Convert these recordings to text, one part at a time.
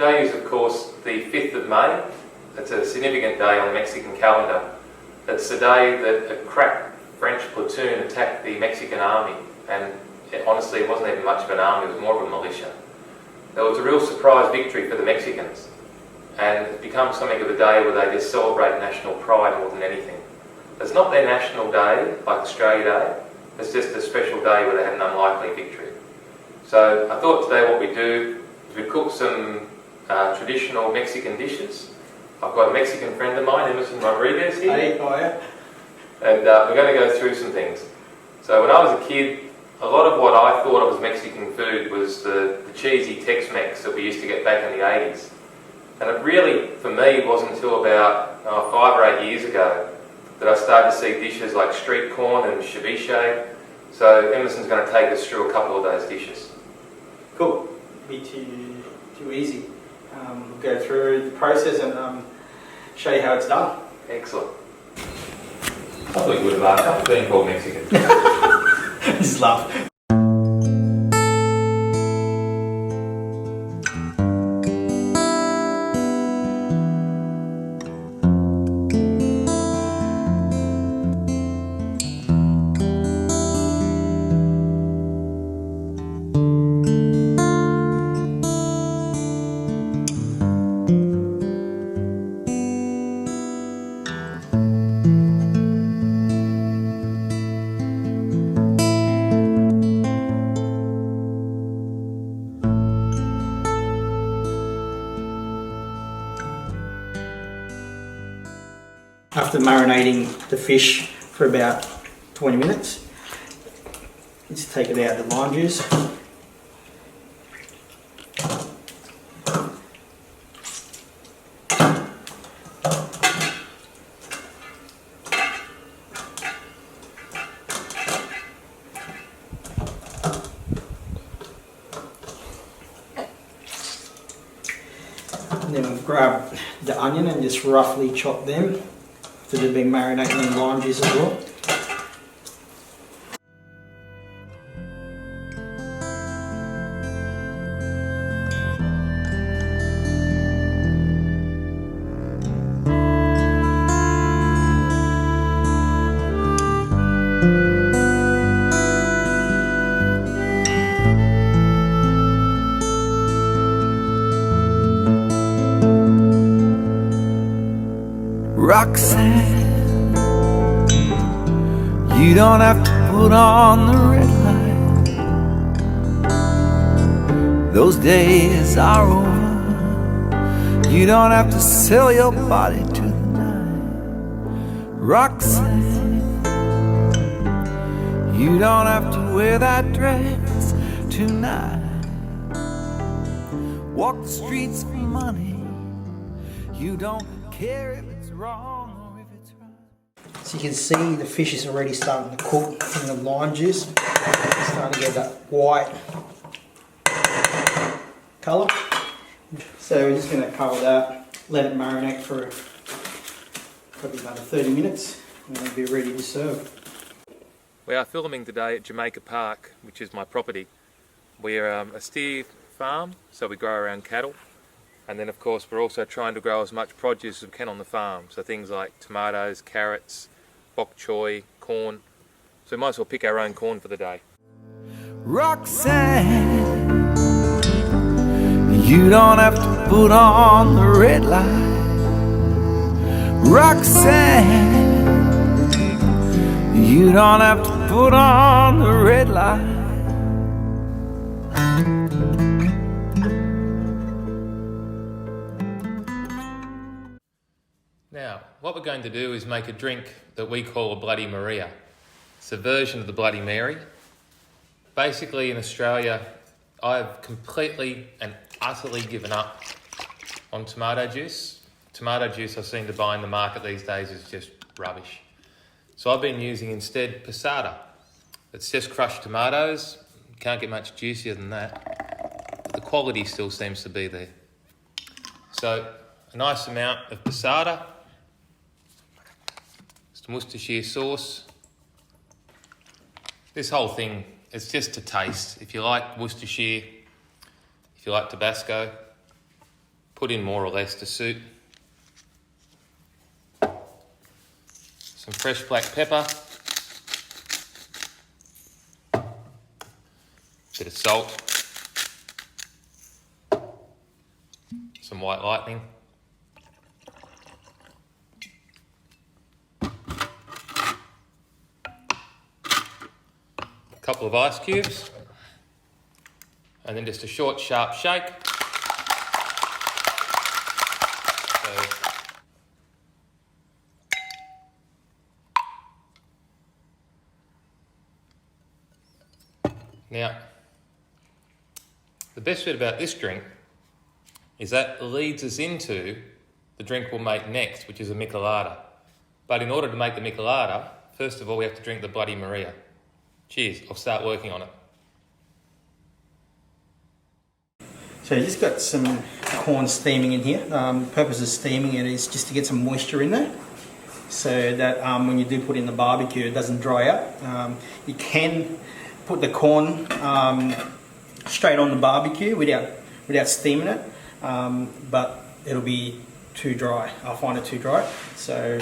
Today is, of course, the 5th of May. It's a significant day on the Mexican calendar. It's the day that a crack French platoon attacked the Mexican army, and honestly, it wasn't even much of an army, it was more of a militia. It was a real surprise victory for the Mexicans, and it's become something of a day where they just celebrate national pride more than anything. It's not their national day, like Australia Day, it's just a special day where they had an unlikely victory. So I thought today what we do is we cook some traditional Mexican dishes. I've got a Mexican friend of mine, Emerson Rodriguez here. Hey, hiya. And we're going to go through some things. So when I was a kid, a lot of what I thought of as Mexican food was the cheesy Tex-Mex that we used to get back in the 80s. And it really, for me, wasn't until about 5 or 8 years ago that I started to see dishes like street corn and ceviche. So Emerson's going to take us through a couple of those dishes. Cool. Be too easy. We'll go through the process and show you how it's done. Excellent. I thought you would have asked after being called Mexican. Just laugh. After marinating the fish for about 20 minutes, just take it out of the lime juice. And then we'll grab the onion and just roughly chop them. So they've been marinating in lime juice as well. Roxanne, you don't have to put on the red light. Those days are over. You don't have to sell your body to the night. Roxanne, you don't have to wear that dress tonight. Walk the streets for money. You don't care if it's wrong or if it's right. So you can see the fish is already starting to cook in the lime juice. It's starting to get that white colour. So we're just going to cover that, let it marinate for probably about 30 minutes, and then be ready to serve. We are filming today at Jamaica Park, which is my property. We're a steer farm, so we grow our own cattle. And then of course we're also trying to grow as much produce as we can on the farm. So things like tomatoes, carrots, bok choy, corn. So we might as well pick our own corn for the day. Roxanne, you don't have to put on the red light. Roxanne, you don't have to put on the red light. Now, what we're going to do is make a drink that we call a Bloody Maria. It's a version of the Bloody Mary. Basically in Australia, I've completely and utterly given up on tomato juice. Tomato juice I seem to buy in the market these days is just rubbish. So I've been using instead passata. It's just crushed tomatoes. You can't get much juicier than that. But the quality still seems to be there. So a nice amount of passata. Some Worcestershire sauce. This whole thing is just to taste. If you like Worcestershire, if you like Tabasco, put in more or less to suit. Some fresh black pepper. Bit of salt. Some white lightning. A couple of ice cubes. And then just a short, sharp shake. Now, the best bit about this drink is that leads us into the drink we'll make next, which is a michelada. But in order to make the michelada, first of all, we have to drink the Bloody Maria. Cheers, I'll start working on it. So you just got some corn steaming in here. The purpose of steaming it is just to get some moisture in there, so that when you do put it in the barbecue, it doesn't dry out. You can put the corn straight on the barbecue without steaming it, but it'll be too dry. I'll find it too dry. So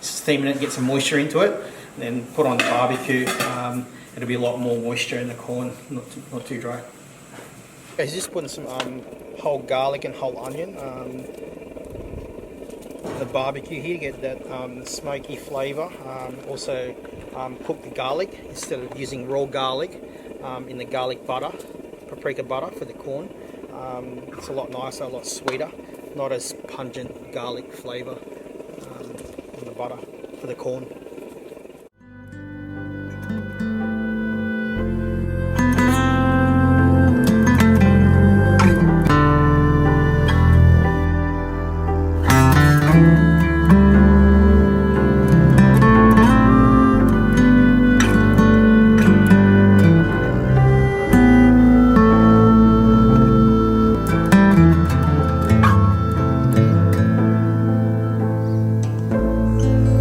steaming it, get some moisture into it, and then put on the barbecue. It'll be a lot more moisture in the corn, not too dry. Okay, so just putting some whole garlic and whole onion. The barbecue here, get that smoky flavour. Also cook the garlic instead of using raw garlic in the garlic butter, paprika butter for the corn. It's a lot nicer, a lot sweeter, not as pungent garlic flavour in the butter for the corn.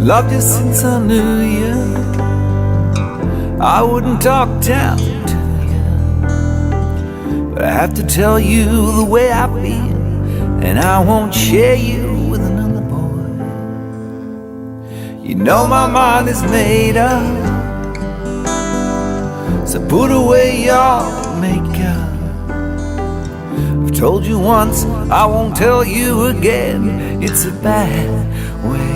Loved you since I knew you. I wouldn't talk down to you, but I have to tell you the way I feel, and I won't share you with another boy. You know my mind is made up, so put away your makeup. I've told you once, I won't tell you again. It's a bad way.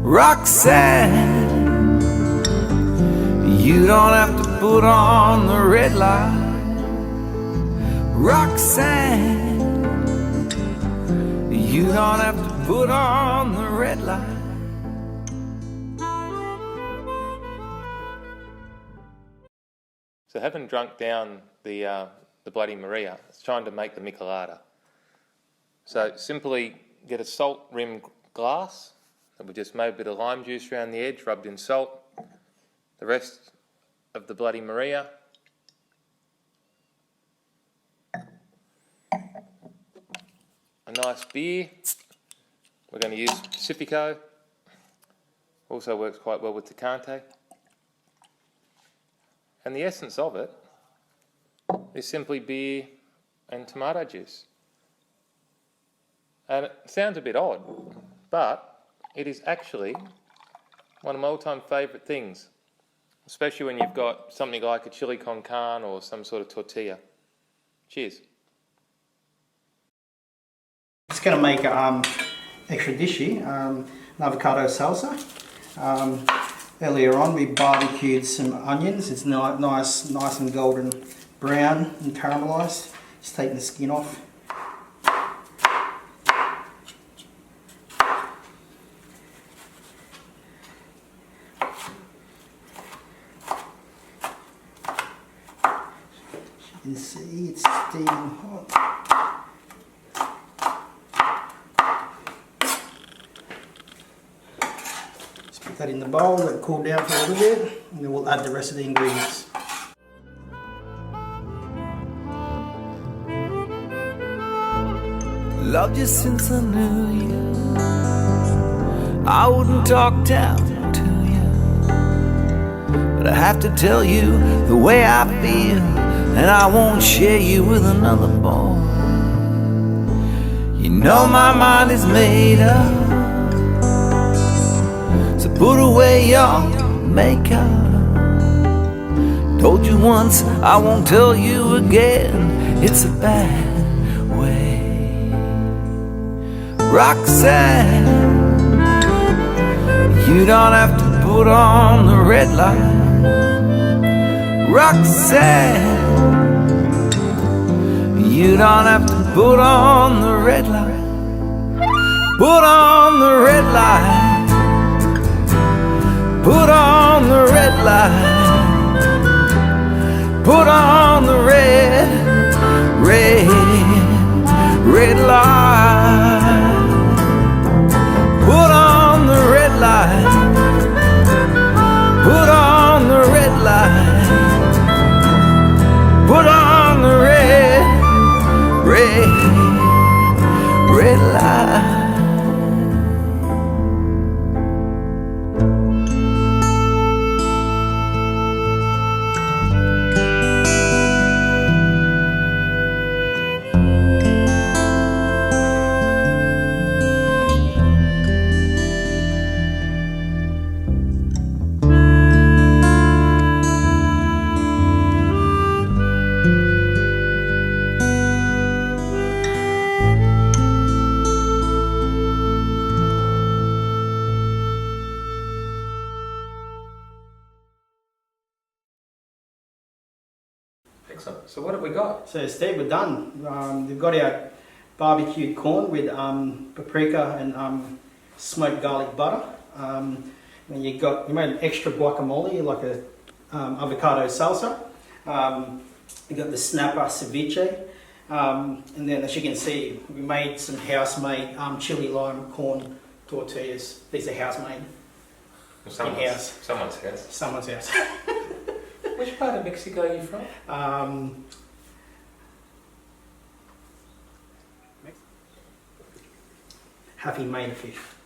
Roxanne, you don't have to put on the red light. Roxanne, you don't have to put on the red light. So having drunk down the Bloody Maria, it's trying to make the michelada. So simply get a salt-rimmed glass, and we just made a bit of lime juice around the edge, rubbed in salt. The rest of the Bloody Maria. A nice beer. We're going to use Pacifico. Also works quite well with Tecate. And the essence of it is simply beer and tomato juice. And it sounds a bit odd, but it is actually one of my all-time favourite things, especially when you've got something like a chili con carne or some sort of tortilla. Cheers. It's going to make extra dish here, an avocado salsa. Earlier on we barbecued some onions. It's nice and golden brown and caramelised. Just taking the skin off. You can see it's steaming hot. Just put that in the bowl, let it cool down for a little bit, and then we'll add the rest of the ingredients. Loved you since I knew you. I wouldn't talk down to you, but I have to tell you the way I feel, and I won't share you with another boy. You know my mind is made up. So put away your makeup. Told you once, I won't tell you again. It's a bad way. Roxanne, you don't have to put on the red light. Roxanne, you don't have to put on the red light. Put on the red light. Put on the red light. Put on the red light. Put on the red light. Put on the red light. Put on the red light. Excellent. So what have we got? So Steve, we're done. We've got our barbecued corn with paprika and smoked garlic butter. And you made an extra guacamole, like a avocado salsa. You got the snapper ceviche, and then as you can see, we made some house-made chili lime corn tortillas. These are house-made. In-house. Someone's house. Someone's house. Which part of Mexico are you from? Happy May the 5th.